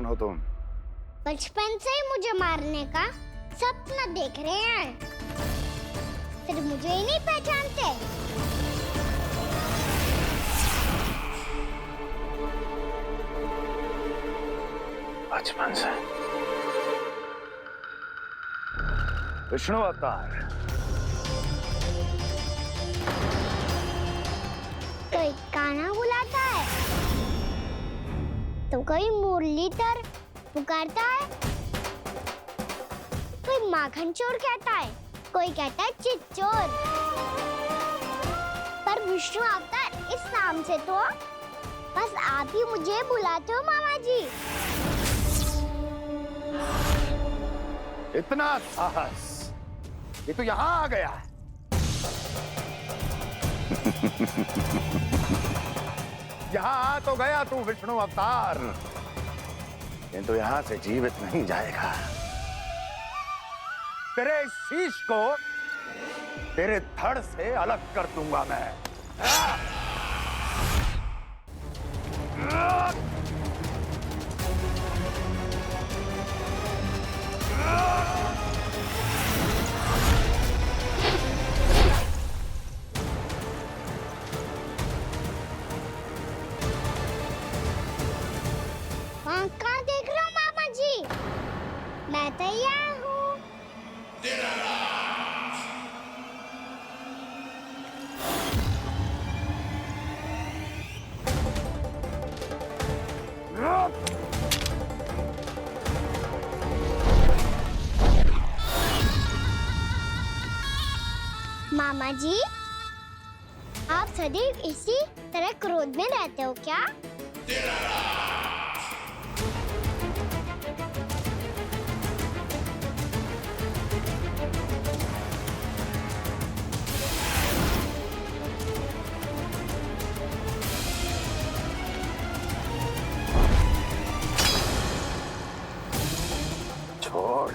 कौन हो तुम? बचपन से ही मुझे मारने का सपना देख रहे हैं, फिर मुझे ही नहीं पहचानते। बचपन से विष्णु अवतार। कोई कान्हा बुलाता है तो कोई मुरलीधर पुकारता है, कोई माखन चोर कहता है, कोई कहता है चिच्चोर। पर विष्णु अवतार इस नाम से तो बस आप ही मुझे बुलाते हो मामा जी। इतना साहस, ये तो यहाँ आ गया। यहाँ आ तो गया तू विष्णु अवतार, किंतु यहाँ से जीवित नहीं जाएगा। तेरे इस शीश को तेरे धड़ से अलग कर दूंगा मैं। वहाँ कहाँ देख रहे हो मामा जी? मैं तैयार हूँ। मामा जी, आप सदैव इसी तरह क्रोध में रहते हो क्या? छोड़,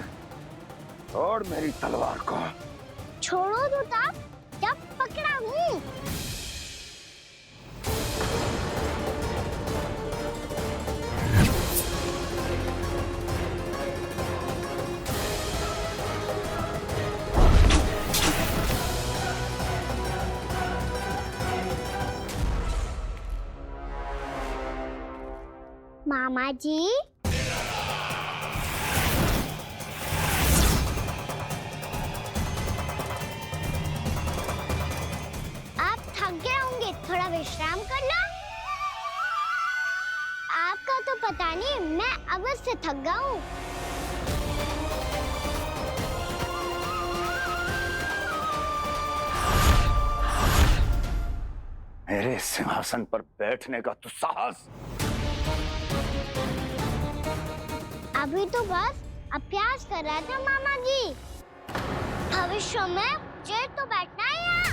छोड़ मेरी तलवार को। छोड़ो तो तब जब पकड़ा हूँ। मामा जी, आप थक गए होंगे, थोड़ा विश्राम कर लो। आपका तो पता नहीं, मैं अवश्य थक गया हूँ। मेरे सिंहासन पर बैठने का तू साहस? अभी तो बस अभ्यास कर रहा था मामा जी। भविष्य में मुझे तो बैठना है यहाँ।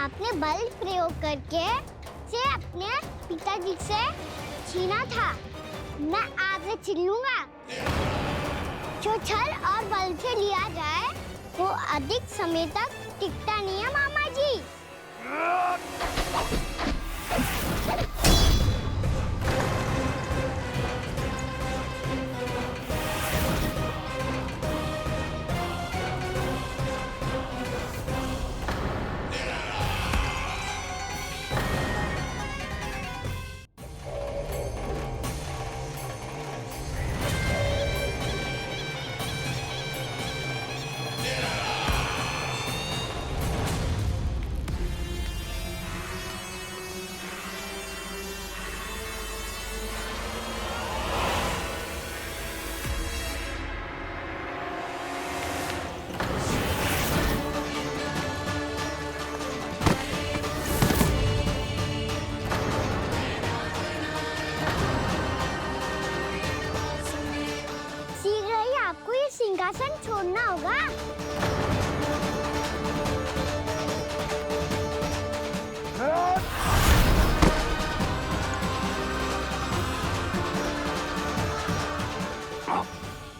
आपने बल प्रयोग करके से अपने पिताजी से छीना था, मैं आपसे छीन लूंगा। जो छल और बल से लिया जाए वो अधिक समय तक टिकता नहीं है मामा जी। शीघ्र ही आपको ये सिंहासन छोड़ना होगा।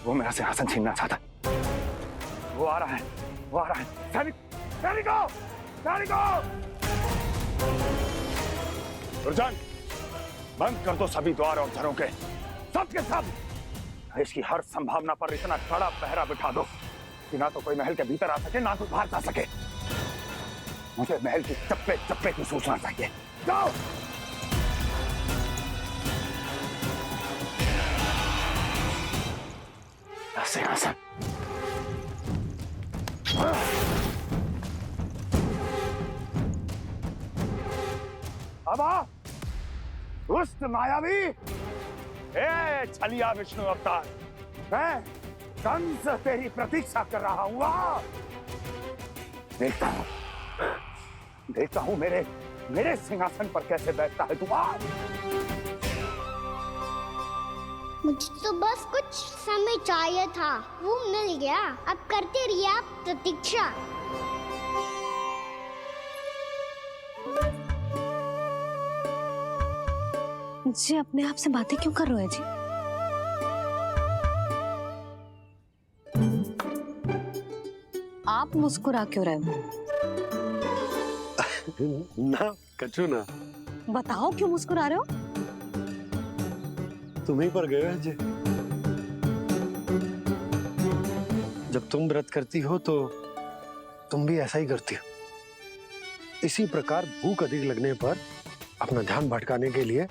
वो मेरा सिंहासन छीनना चाहता है। वो आ रहा है, वो आ रहा है। सैनिक, सैनिकों, सैनिकों! दुर्जन, बंद कर दो सभी द्वार और झरोखे, सब के सब। इसकी हर संभावना पर इतना कड़ा पहरा बिठा दो कि ना तो कोई महल के भीतर आ सके, ना तो बाहर जा सके। मुझे महल की चप्पे चप्पे की सूचना चाहिए। जाओ। सिंहासन। अब आ, दुष्ट मायावी, ए छलिया विष्णु अवतार, मैं कंस तेरी प्रतीक्षा कर रहा हूँ। आ, देखता हूँ मेरे सिंहासन पर कैसे बैठता है तू। आ, मुझे तो बस कुछ समय चाहिए था, वो मिल गया। अब करते रहिए आप प्रतीक्षा। जी अपने आप से बातें क्यों कर रहे हो जी? आप मुस्कुरा क्यों रहे हो? ना कचू ना। बताओ क्यों मुस्कुरा रहे हो? तुम्हीं पर गए हैं जी। जब तुम व्रत करती हो तो तुम भी ऐसा ही करती हो। इसी प्रकार भूख अधिक लगने पर अपना ध्यान भटकाने के लिए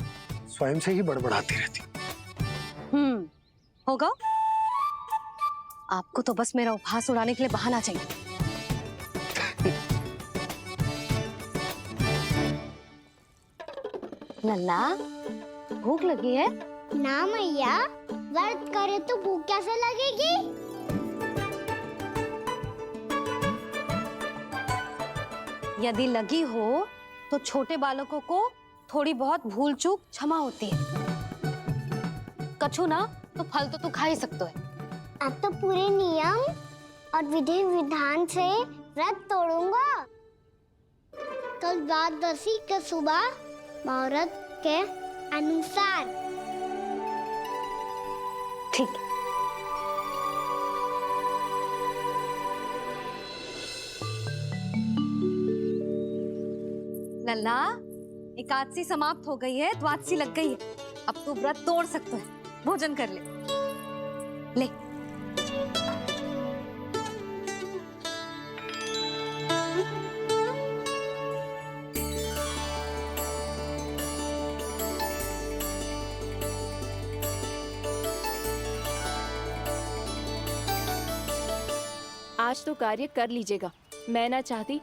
स्वयं से ही बड़बड़ाती रहती। होगा। आपको तो बस मेरा उपहास उड़ाने के लिए बहाना चाहिए। लल्ला, भूख लगी है? ना मैया, व्रत करे तो भूख कैसे लगेगी? यदि लगी हो तो छोटे बालकों को थोड़ी बहुत भूल चूक क्षमा होती है। कछु ना तो फल तो तू खा ही सकते है। अब तो पूरे नियम और विधि विधान से व्रत तोड़ूंगा। कल द्वादशी के सुबह मुहूर्त के अनुसार। ठीक। लल्ला, एकादशी समाप्त हो गई है, द्वादशी लग गई है। अब तू व्रत तोड़ सकते है, भोजन कर ले। ले। आज तो कार्य कर लीजिएगा। मैं ना चाहती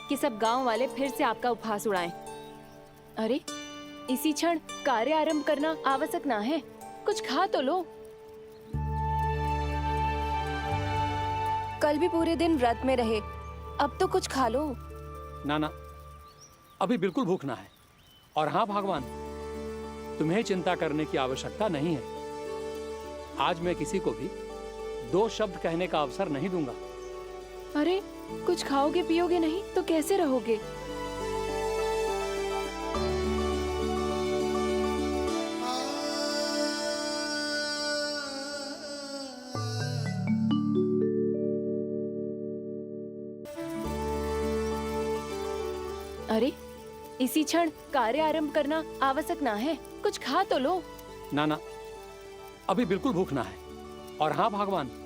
कि सब गांव वाले फिर से आपका उपहास उड़ाएं। अरे, इसी क्षण कार्य आरंभ करना आवश्यक ना है। कुछ खा तो लो। कल भी पूरे दिन व्रत में रहे, अब तो कुछ खा लो। ना, अभी बिल्कुल भूख ना है। और हाँ भगवान, तुम्हें चिंता करने की आवश्यकता नहीं है। आज मैं किसी को भी 2 शब्द कहने का अवसर नहीं दूंगा। अरे, कुछ खाओगे पियोगे नहीं तो कैसे रहोगे? अरे, इसी क्षण कार्य आरंभ करना आवश्यक ना है। कुछ खा तो लो। ना, अभी बिल्कुल भूख ना है। और हाँ भगवान,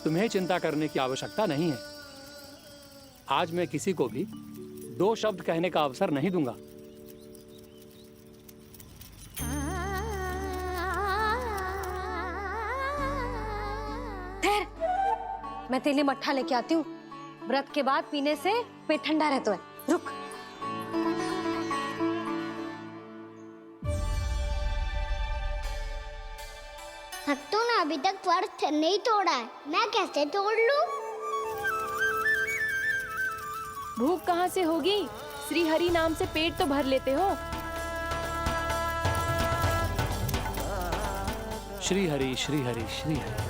तुम्हें चिंता करने की आवश्यकता नहीं है। आज मैं किसी को भी 2 शब्द कहने का अवसर नहीं दूंगा। ठहर, मैं तेरे लिए मट्ठा लेके आती हूँ। व्रत के बाद पीने से पेट ठंडा रहता है। रुक। भक्तों ने अभी तक व्रत नहीं तोड़ा है, मैं कैसे तोड़ लूं? भूख कहाँ से होगी? श्री हरि नाम से पेट तो भर लेते हो। श्री हरि, श्री हरि, श्री हरि।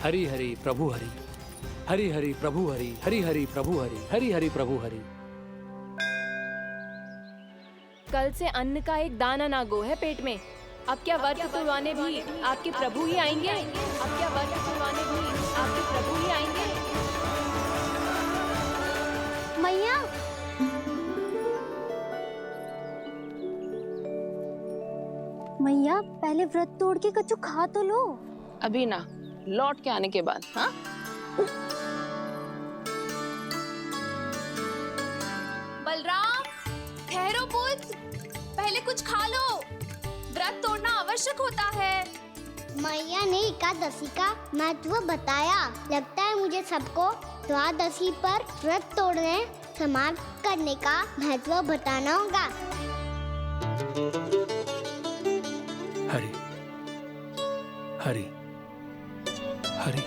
हरि हरि प्रभु हरि, हरि हरि प्रभु हरि, हरि हरि प्रभु हरि, हरि हरि प्रभु हरि। कल से अन्न का एक दाना ना गो है पेट में। अब क्या व्रत तुड़वाने भी आपके प्रभु ही आएंगे? अब क्या व्रत तुड़वाने भी आपके प्रभु ही आएंगे? मैया, मैया पहले व्रत तोड़ के कच्चू खा तो लो। अभी ना, लौट के आने के बाद। हाँ, बलराम, ठहरो पुत्र, पहले कुछ खा लो। व्रत तोड़ना आवश्यक होता है। मैया ने एकादशी का महत्व बताया। लगता है मुझे सबको द्वादशी पर व्रत तोड़ने समाप्त करने का महत्व बताना होगा। हरि हरि हरि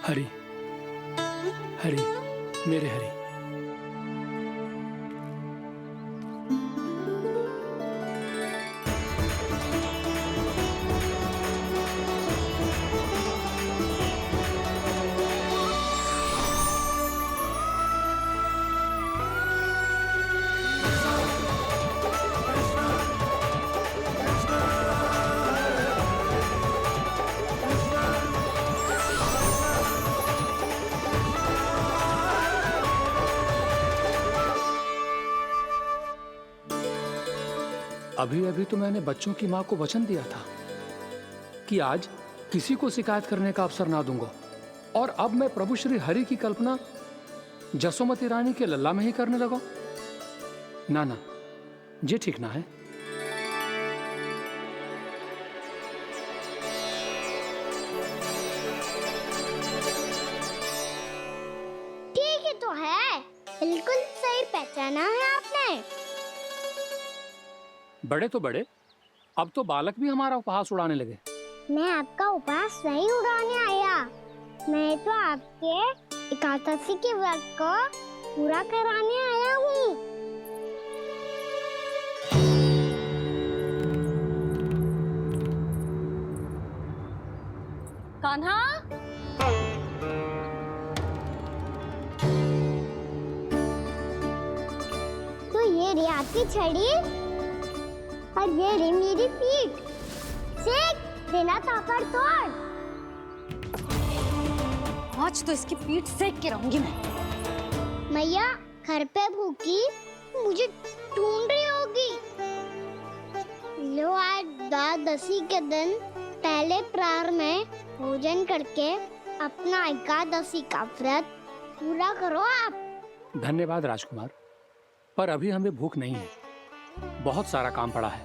हरि हरि मेरे हरि। अभी अभी तो मैंने बच्चों की मां को वचन दिया था कि आज किसी को शिकायत करने का अवसर ना दूंगा, और अब मैं प्रभु श्री हरि की कल्पना जसोमती रानी के लल्ला में ही करने लगा। ना ना, ये ठीक ना है। ठीक है तो है, बिल्कुल सही पहचाना है आपने। बड़े तो बड़े, अब तो बालक भी हमारा उपहास उड़ाने लगे। मैं आपका उपहास नहीं उड़ाने आया, मैं तो आपके एकादशी के व्रत को पूरा कराने आया हूँ। कान्हा, तो ये रे आपकी छड़ी और ये रे मेरी पीठ। सेक देना तापर तोड़। आज तो इसकी पीठ सेक के रहूंगी मैं। मैया घर पे भूखी मुझे ढूंढ रही होगी। लो आज द्वादशी के दिन पहले प्रहर में भोजन करके अपना एकादशी का व्रत पूरा करो आप। धन्यवाद राजकुमार, पर अभी हमें भूख नहीं है। बहुत सारा काम पड़ा है,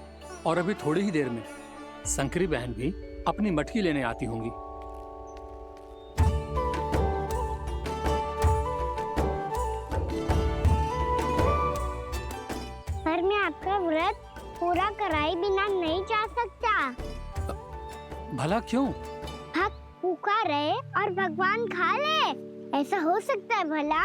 और अभी थोड़ी ही देर में शंकरी बहन भी अपनी मटकी लेने आती होंगी। पर मैं आपका व्रत पूरा कराए बिना नहीं जा सकता। भला क्यों? भक्त भूखा रहे और भगवान खा ले, ऐसा हो सकता है भला?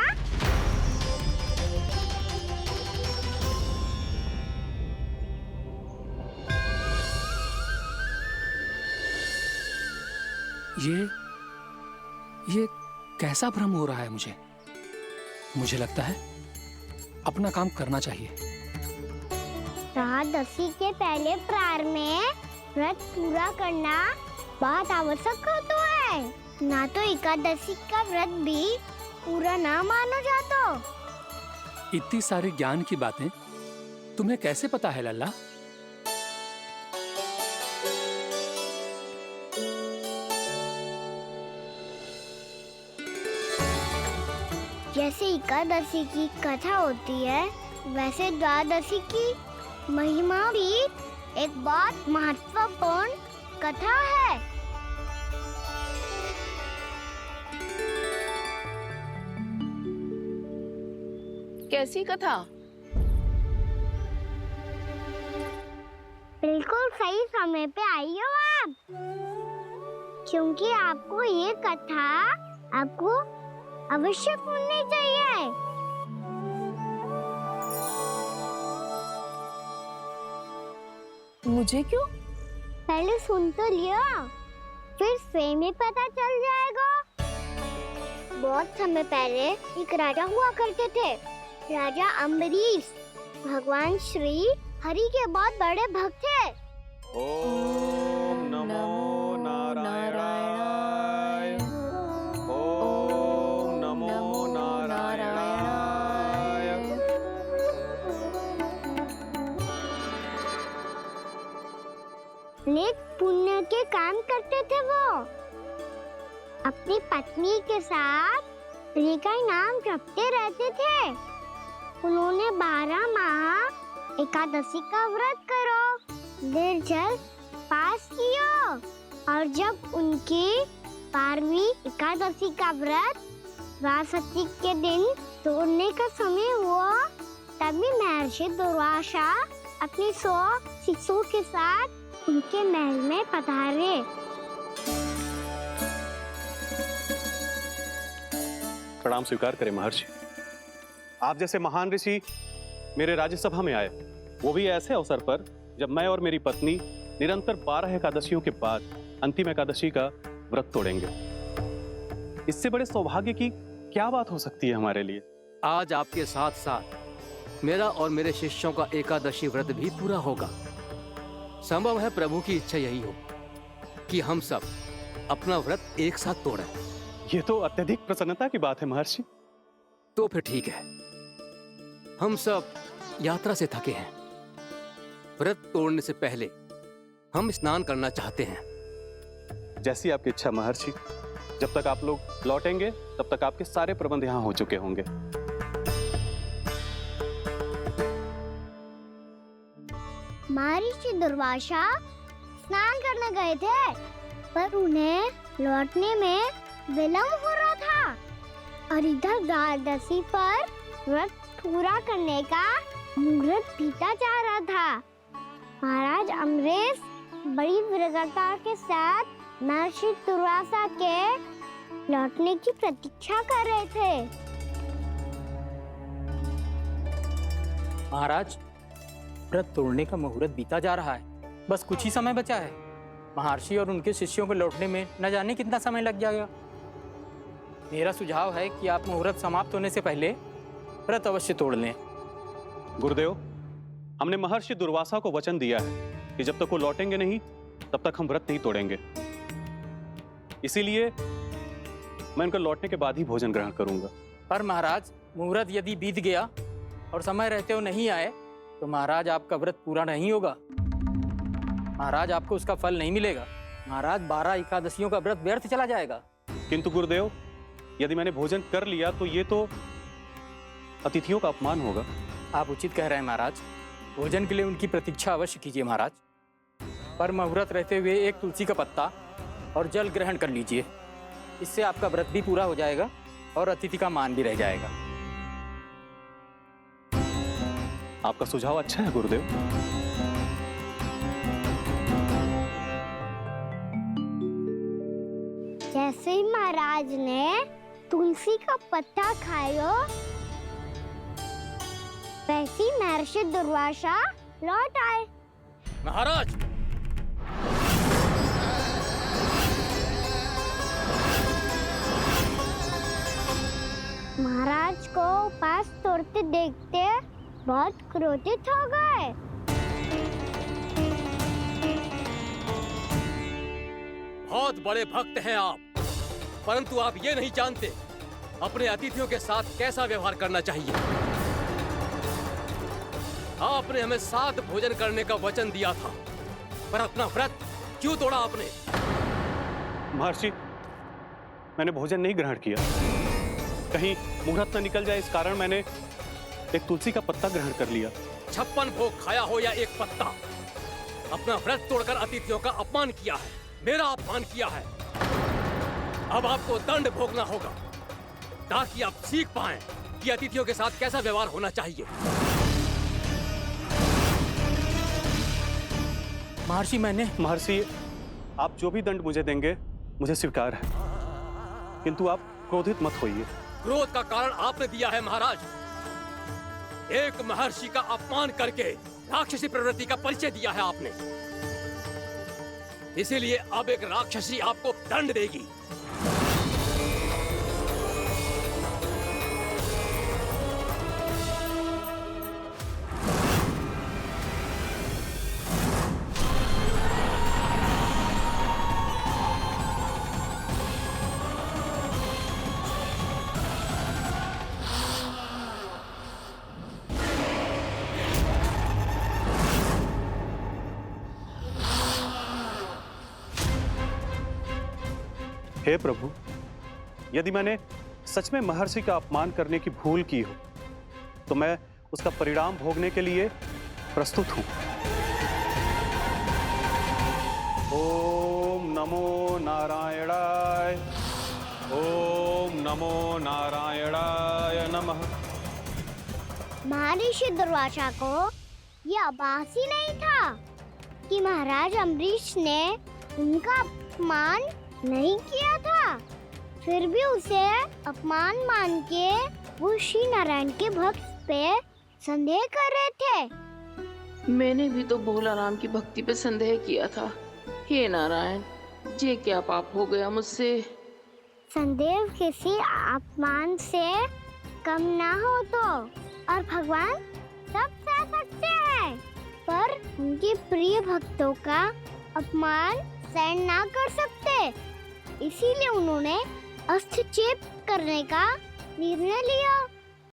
ये कैसा भ्रम हो रहा है मुझे लगता है अपना काम करना चाहिए। द्वादशी के पहले प्रहर में व्रत पूरा करना बहुत आवश्यक होता है, ना तो एकादशी का व्रत भी पूरा ना मानो जातो। इतनी सारी ज्ञान की बातें तुम्हें कैसे पता है लल्ला? जैसे एकादशी की कथा होती है, वैसे द्वादशी की महिमा भी एक बहुत महत्वपूर्ण कथा है। कैसी कथा? बिल्कुल सही समय पे आई हो आप, क्योंकि आपको ये कथा आपको अवश्य सुननी चाहिए। मुझे क्यों? पहले सुन तो लियो, फिर स्वयं ही पता चल जाएगा। बहुत समय पहले एक राजा हुआ करते थे, राजा अम्बरीश। भगवान श्री हरि के बहुत बड़े भक्त थे। ओम नमो नारायणाय। ओम नमो नारायणाय। नेक पुण्य के काम करते थे वो। अपनी पत्नी के साथ हरि का नाम जपते रहते थे। उन्होंने 12 माह एकादशी का व्रत करो, निर्जल पास किया, और जब उनकी 12वीं एकादशी का व्रत द्वादशी के दिन तोड़ने का समय हुआ, तभी महर्षि दुर्वासा अपनी 100 शिष्यों के साथ उनके महल में पधारे। प्रणाम स्वीकार करें महर्षि। आप जैसे महान ऋषि मेरे राज्यसभा में आए, वो भी ऐसे अवसर पर जब मैं और मेरी पत्नी निरंतर 12 एकादशियों के बाद अंतिम एकादशी का व्रत तोड़ेंगे। इससे बड़े सौभाग्य की क्या बात हो सकती है हमारे लिए। आज आपके साथ साथ मेरा और मेरे शिष्यों का एकादशी व्रत भी पूरा होगा। संभव है प्रभु की इच्छा यही हो कि हम सब अपना व्रत एक साथ तोड़ें। ये तो अत्यधिक प्रसन्नता की बात है महर्षि। तो फिर ठीक है, हम सब यात्रा से थके हैं। व्रत तोड़ने से पहले हम स्नान करना चाहते हैं। जैसी आपकी इच्छा महर्षि। जब तक आप लोग लौटेंगे तब तक आपके सारे प्रबंध यहाँ हो चुके होंगे। महर्षि दुर्वासा स्नान करने गए थे, पर उन्हें लौटने में विलंब हो रहा था, और इधर द्वादशी पर व्रत पूरा करने का मुहूर्त बीता जा रहा था। महाराज अमरेश बड़ी विरगता के साथ महर्षि दुर्वासा के लौटने की प्रतीक्षा कर रहे थे। महाराज, व्रत तोड़ने का मुहूर्त बीता जा रहा है। बस कुछ ही समय बचा है। महर्षि और उनके शिष्यों को लौटने में न जाने कितना समय लग जाएगा। मेरा सुझाव है कि आप मुहूर्त समाप्त होने से पहले व्रत अवश्य तोड़ लें। गुरुदेव, हमने महर्षि दुर्वासा को वचन दिया है कि जब तक वो लौटेंगे नहीं तब तक हम व्रत नहीं तोड़ेंगे। इसीलिए मैं उनके लौटने के बाद ही भोजन ग्रहण करूंगा। पर महाराज, मुहूर्त यदि बीत गया और समय रहते हुए नहीं आए तो महाराज आपका व्रत पूरा नहीं होगा। महाराज, आपको उसका फल नहीं मिलेगा। महाराज, 12 एकादशियों का व्रत व्यर्थ चला जाएगा। किंतु गुरुदेव, यदि मैंने भोजन कर लिया तो ये तो अतिथियों का अपमान होगा। आप उचित कह रहे हैं महाराज। भोजन के लिए उनकी प्रतीक्षा अवश्य कीजिए महाराज। पर मुहूर्त रहते हुए एक तुलसी का पत्ता और जल ग्रहण कर लीजिए। इससे आपका व्रत भी पूरा हो जाएगा और अतिथि का मान भी रह जाएगा। आपका सुझाव अच्छा है गुरुदेव। जैसे ही महाराज ने तुलसी का पत्ता खाया, वैसे ही महर्षि दुर्वासा लौट आए। महाराज, महाराज को पास तोड़ते देखते बहुत क्रोधित हो गए। बहुत बड़े भक्त हैं आप, परंतु आप ये नहीं जानते अपने अतिथियों के साथ कैसा व्यवहार करना चाहिए। आपने हमें साथ भोजन करने का वचन दिया था, पर अपना व्रत क्यों तोड़ा आपने? महर्षि, मैंने भोजन नहीं ग्रहण किया। कहीं मुहूर्त न निकल जाए, इस कारण मैंने एक तुलसी का पत्ता ग्रहण कर लिया। 56 भोग खाया हो या एक पत्ता, अपना व्रत तोड़कर अतिथियों का अपमान किया है, मेरा अपमान किया है। अब आपको दंड भोगना होगा ताकि आप सीख पाएं कि अतिथियों के साथ कैसा व्यवहार होना चाहिए। महर्षि, महर्षि, आप जो भी दंड मुझे देंगे मुझे स्वीकार है, किंतु आप क्रोधित मत होइए। क्रोध का कारण आपने दिया है महाराज। एक महर्षि का अपमान करके राक्षसी प्रवृत्ति का परिचय दिया है आपने। इसीलिए अब एक राक्षसी आपको दंड देगी। हे प्रभु, यदि मैंने सच में महर्षि का अपमान करने की भूल की हो तो मैं उसका परिणाम भोगने के लिए प्रस्तुत हूं। ओम नमो नारायणाय, ओम नमो नारायणाय नमः। महर्षि दुर्वासा को ये आभास ही नहीं था कि महाराज अम्बरीश ने उनका अपमान नहीं किया था। फिर भी उसे अपमान मान के वो श्री नारायण के भक्त पे संदेह कर रहे थे। मैंने भी तो भोला राम की भक्ति पे संदेह किया था। हे नारायण, ये क्या पाप हो गया मुझसे? संदेह किसी अपमान से कम ना हो तो, और भगवान सब सह सकते हैं, पर उनके प्रिय भक्तों का अपमान सहन ना कर सकते। इसीलिए उन्होंने अस्थिचेप करने का निर्णय लिया।